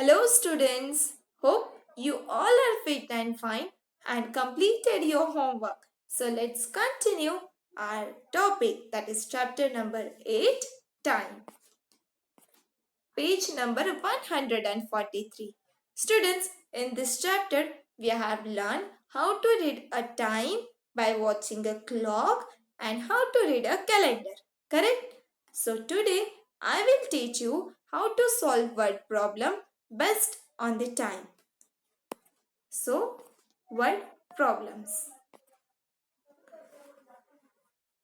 Hello students, hope you all are fit and fine and completed your homework. So let's continue our topic, that is chapter number 8, time. Page number 143. Students, in this chapter we have learned how to read a time by watching a clock and how to read a calendar. Correct? So today I will teach you how to solve word problem based on the time. So, word problems.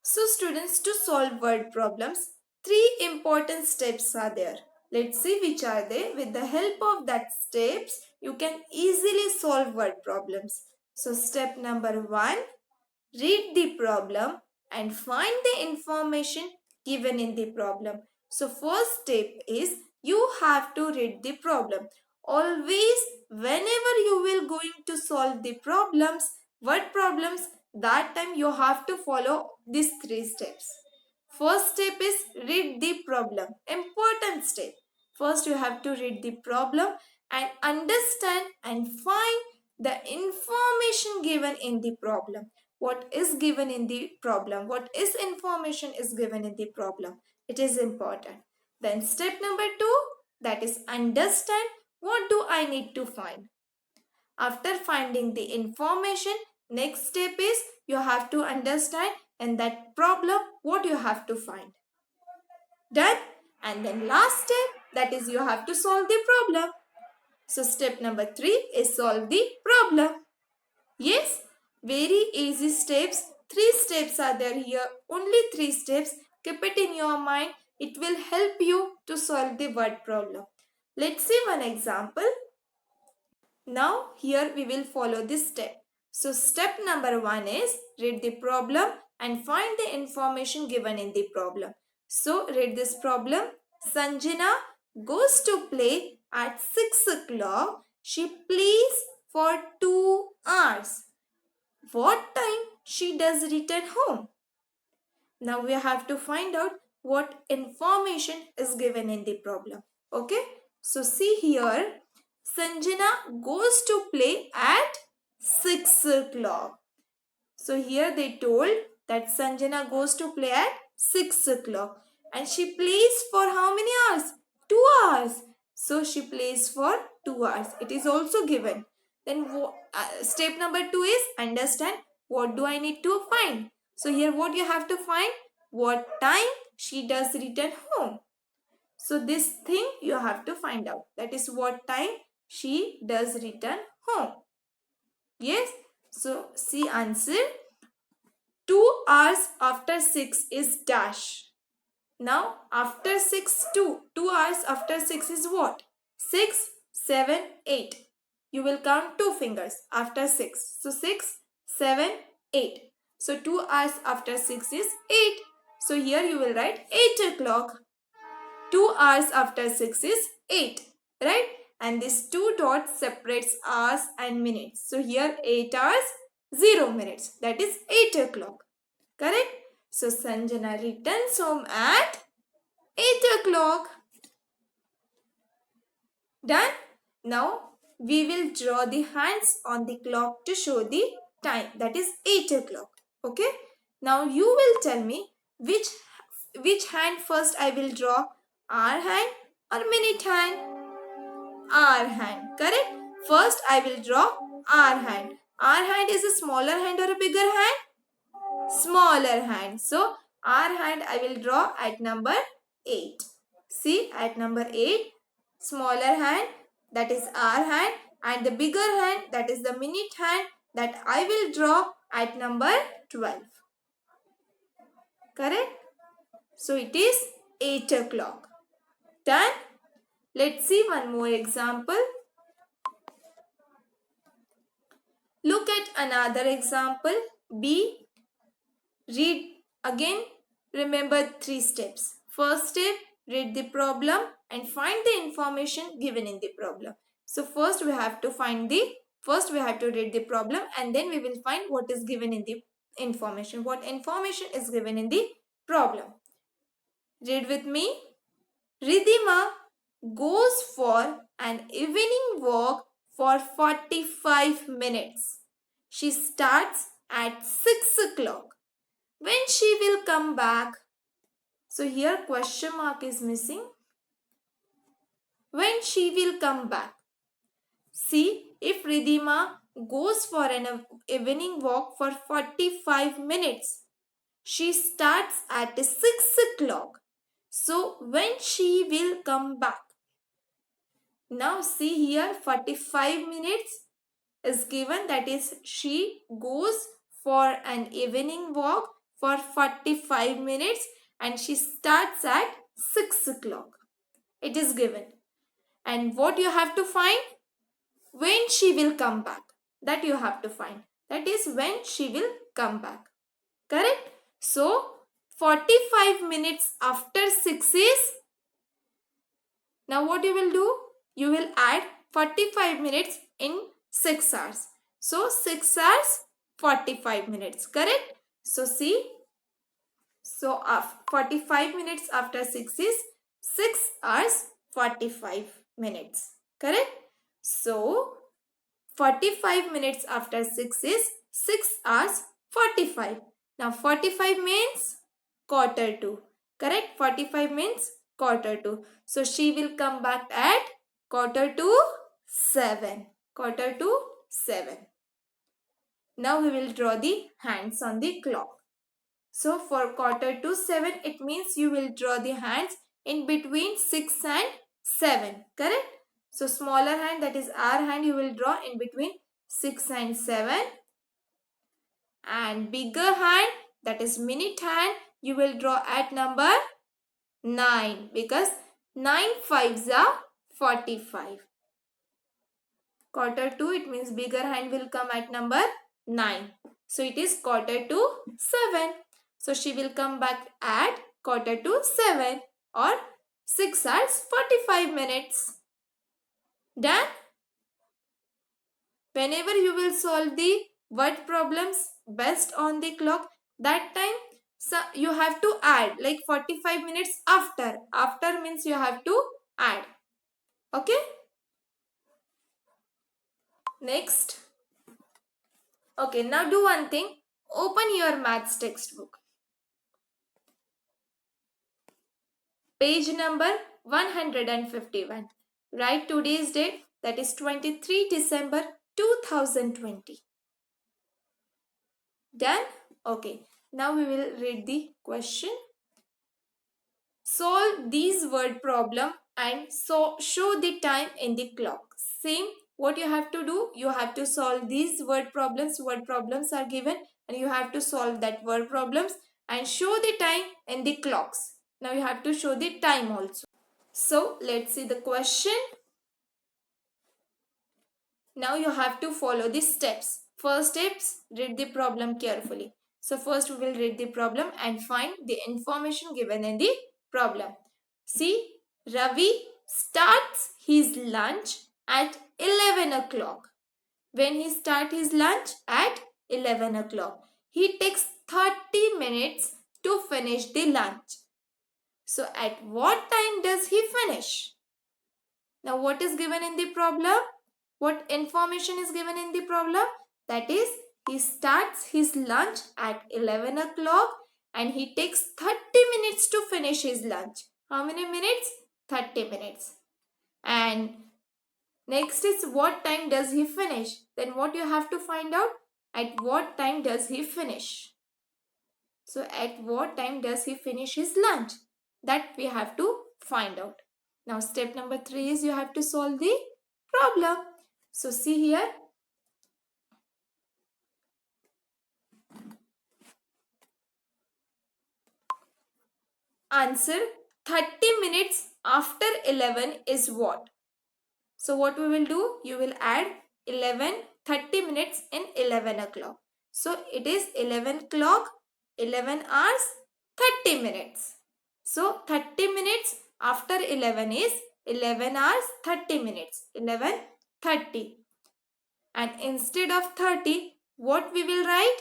So students, to solve word problems, three important steps are there. Let's see which are they. With the help of that steps, you can easily solve word problems. So step number 1, read the problem and find the information given in the problem. So first step is you have to read the problem. Always whenever you will going to solve the problems, word problems, that time you have to follow these three steps. First step is read the problem. Important step. First you have to read the problem and understand and find the information given in the problem. What is given in the problem? What is information is given in the problem? It is important. Then step number 2, that is understand what do I need to find. After finding the information, next step is you have to understand in that problem what you have to find. Done? And then last step, that is you have to solve the problem. So step number 3 is solve the problem. Yes, very easy steps. 3 steps are there here. Only 3 steps. Keep it in your mind. It will help you to solve the word problem. Let's see one example. Now here we will follow this step. So step number 1 is read the problem and find the information given in the problem. So read this problem. Sanjana goes to play at 6 o'clock. She plays for 2 hours. What time she does return home? Now we have to find out what information is given in the problem. Okay. So see here. Sanjana goes to play at 6 o'clock. So here they told that Sanjana goes to play at 6 o'clock. And she plays for how many hours? 2 hours. So she plays for 2 hours. It is also given. Then step number 2 is understand what do I need to find. So here what you have to find? What time she does return home. So this thing you have to find out. That is what time she does return home. Yes. So see answer. 2 hours after 6 is dash. Now after 6 2 hours after 6 is what? 6, 7, 8. You will count 2 fingers after 6. So 6, 7, 8. So 2 hours after 6 is 8. So here you will write 8 o'clock. 2 hours after 6 is 8. Right? And this 2 dots separates hours and minutes. So here 8 hours, 0 minutes. That is 8 o'clock. Correct? So Sanjana returns home at 8 o'clock. Done? Now we will draw the hands on the clock to show the time. That is 8 o'clock. Okay? Now you will tell me which hand first I will draw. Hour hand or minute hand? Hour hand. Correct? First I will draw hour hand. Hour hand is a smaller hand or a bigger hand? Smaller hand. So hour hand I will draw at number 8. See, at number 8, smaller hand, that is hour hand, and the bigger hand, that is the minute hand, that I will draw at number 12. Correct? So it is 8 o'clock. Done? Let's see one more example. Look at another example. B. Read again. Remember 3 steps. First step, read the problem and find the information given in the problem. So first we have to read the problem and then we will find what is given in the information. What information is given in the problem. Read with me. Ridhima goes for an evening walk for 45 minutes. She starts at 6 o'clock. When she will come back? So here question mark is missing. When she will come back? See, if Ridhima goes for an evening walk for 45 minutes, she starts at 6 o'clock. So when she will come back? Now see here 45 minutes is given, that is she goes for an evening walk for 45 minutes and she starts at 6 o'clock. It is given. And what you have to find? When she will come back. That you have to find. That is when she will come back. Correct? So 45 minutes after 6 is, now what you will do? You will add 45 minutes in 6 hours. So 6 hours 45 minutes. Correct? So see. So 45 minutes after 6 is 6 hours 45 minutes. Correct? So 45 minutes after 6 is 6 hours 45. Now 45 means quarter to. Correct? 45 means quarter to. So she will come back at quarter to 7. Quarter to 7. Now we will draw the hands on the clock. So for quarter to 7, it means you will draw the hands in between 6 and 7. Correct? So smaller hand, that is our hand, you will draw in between 6 and 7. And bigger hand, that is minute hand, you will draw at number 9. Because 9 5s are 45. Quarter to, it means bigger hand will come at number 9. So it is quarter to 7. So she will come back at quarter to 7 or 6 hours 45 minutes. Done? Whenever you will solve the word problems based on the clock, that time so you have to add like 45 minutes after. After means you have to add. Okay? Next. Okay, now do one thing. Open your maths textbook. Page number 151. Write today's date, that is 23 December 2020. Done? Okay. Now we will read the question. Solve these word problem and show the time in the clock. Same, what you have to do, you have to solve these word problems. Word problems are given and you have to solve that word problems and show the time in the clocks. Now you have to show the time also. So let's see the question. Now you have to follow the steps. First steps, read the problem carefully. So first we will read the problem and find the information given in the problem. See, Ravi starts his lunch at 11 o'clock. When he starts his lunch at 11 o'clock, he takes 30 minutes to finish the lunch. So at what time does he finish? Now what is given in the problem? What information is given in the problem? That is, he starts his lunch at 11 o'clock and he takes 30 minutes to finish his lunch. How many minutes? 30 minutes. And next is what time does he finish? Then what you have to find out? At what time does he finish? So at what time does he finish his lunch? That we have to find out. Now step number 3 is you have to solve the problem. So see here. Answer 30 minutes after 11 is what? So what we will do? You will add 30 minutes in 11 o'clock. So it is 11 o'clock, 11 hours, 30 minutes. So 30 minutes after 11 is 11 hours, 30 minutes. 11:30. And instead of 30, what we will write?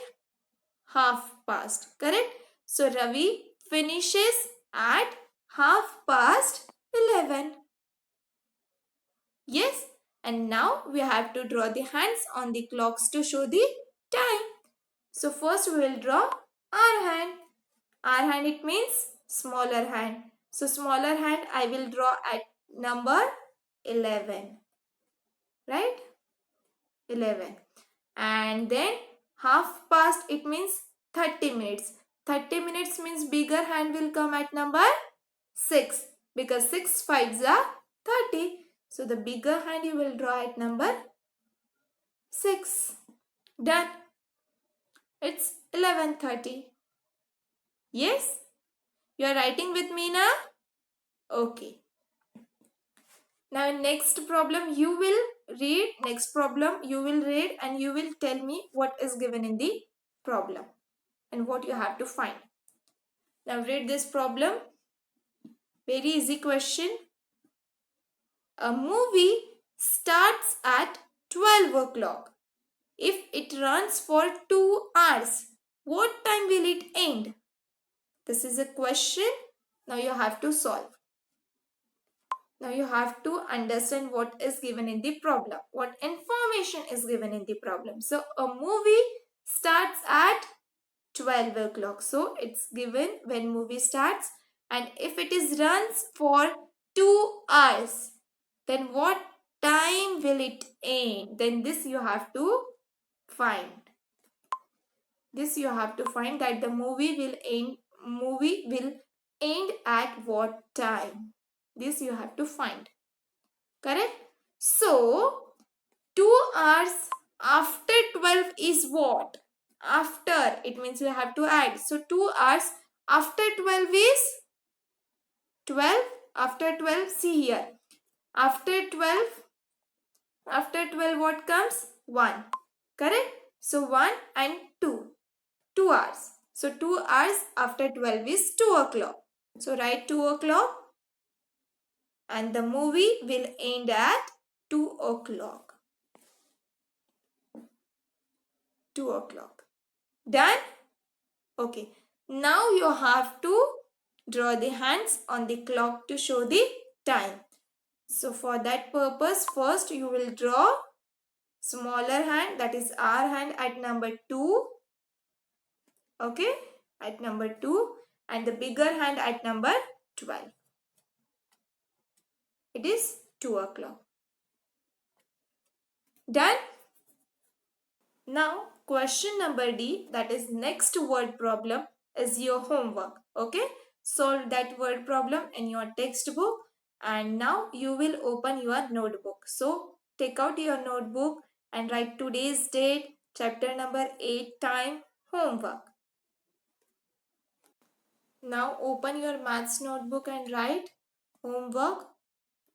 Half past. Correct? So Ravi finishes at 11:30. Yes, and now we have to draw the hands on the clocks to show the time. So first we will draw our hand. Our hand, it means smaller hand. So smaller hand I will draw at number 11. Right? 11. And then half past, it means 30 minutes. 30 minutes means bigger hand will come at number 6, because 6 5s are 30. So the bigger hand you will draw at number 6. Done. It's 11:30. Yes? You are writing with me now? Okay. Now next problem you will read. Next problem you will read and you will tell me what is given in the problem and what you have to find. Now read this problem. Very easy question. A movie starts at 12 o'clock. If it runs for 2 hours, what time will it end? This is a question. Now you have to solve. Now you have to understand what is given in the problem. What information is given in the problem. So a movie starts at 12 o'clock. So it's given when movie starts, and if it is runs for 2 hours, then what time will it end? Then this you have to find. This you have to find that the movie will end at what time. This you have to find. Correct? So 2 hours after 12 is what? After, it means you have to add. So 2 hours after 12 is 12. After 12, see here. After 12 what comes? 1. Correct? So 1 and 2. 2 hours. So 2 hours after 12 is 2 o'clock. So write 2 o'clock and the movie will end at 2 o'clock. 2 o'clock. Done? Okay. Now you have to draw the hands on the clock to show the time. So for that purpose, first you will draw smaller hand, that is our hand, at number 2. Okay, at number 2, and the bigger hand at number 12. It is 2 o'clock. Done? Now question number D, that is next word problem, is your homework. Okay, solve that word problem in your textbook, and now you will open your notebook. So take out your notebook and write today's date, chapter number 8, time, homework. Now open your maths notebook and write homework,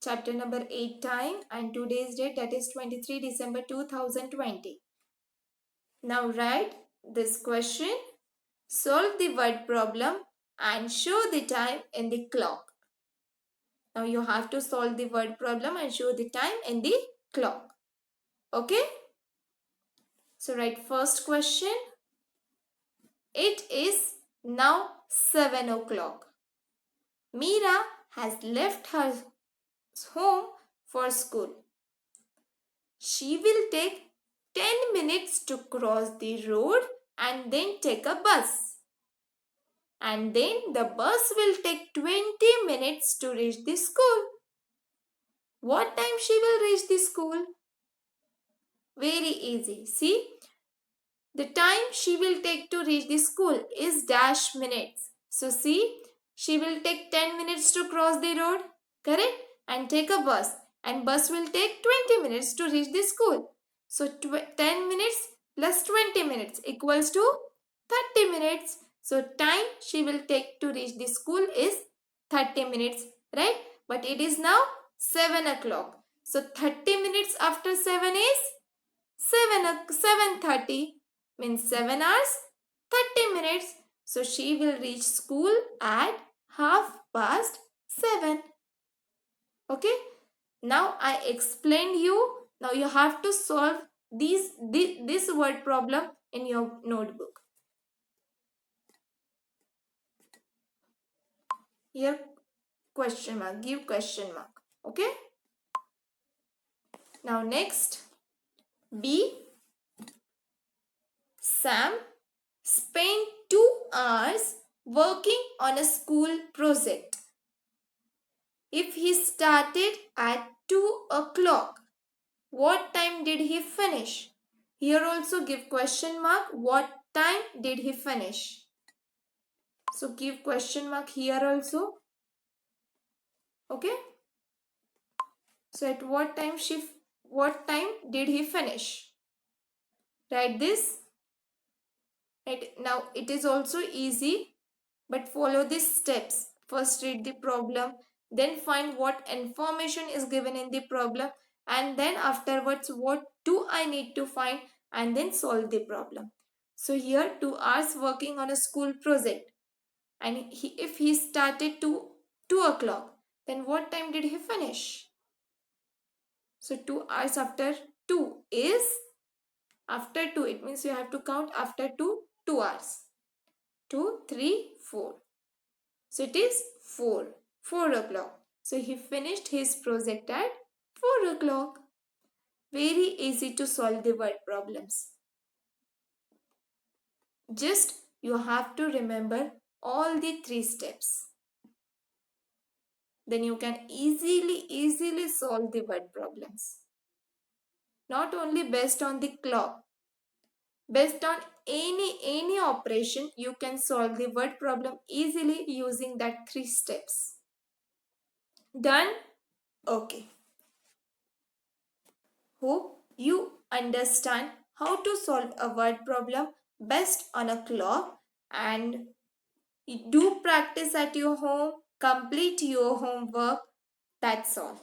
chapter number 8, time, and today's date, that is 23 December 2020. Now write this question, solve the word problem and show the time in the clock. Now you have to solve the word problem and show the time in the clock. Okay? So write first question. It is now 7 o'clock. Meera has left her home for school. She will take 10 minutes to cross the road and then take a bus. And then the bus will take 20 minutes to reach the school. What time she will reach the school? Very easy. See, the time she will take to reach the school is dash minutes. So see, she will take 10 minutes to cross the road, correct? And take a bus. And bus will take 20 minutes to reach the school. So 10 minutes plus 20 minutes equals to 30 minutes. So time she will take to reach the school is 30 minutes, right? But it is now 7 o'clock. So 30 minutes after 7 is 7:30, means 7 hours 30 minutes. So she will reach school at 7:30. Okay. Now I explained you. Now you have to solve this word problem in your notebook. Here question mark. Give question mark. Okay. Now next, B. Sam spent 2 hours working on a school project. If he started at 2 o'clock, what time did he finish? Here also give question mark. What time did he finish? So give question mark here also. Okay. So at what time did he finish? Write this. Right. Now it is also easy, but follow these steps. First read the problem, then find what information is given in the problem, and then afterwards what do I need to find, and then solve the problem. So here 2 hours working on a school project, and if he started to 2 o'clock, then what time did he finish? So 2 hours after 2 is after 2. It means you have to count after 2 hours. 2, 3, 4. So it is 4 o'clock. So he finished his project at 4 o'clock. Very easy to solve the word problems. Just you have to remember all the 3 steps. Then you can easily solve the word problems. Not only based on the clock. Based on any operation, you can solve the word problem easily using that 3 steps. Done? Okay. Hope you understand how to solve a word problem based on a clock, and do practice at your home, complete your homework. That's all.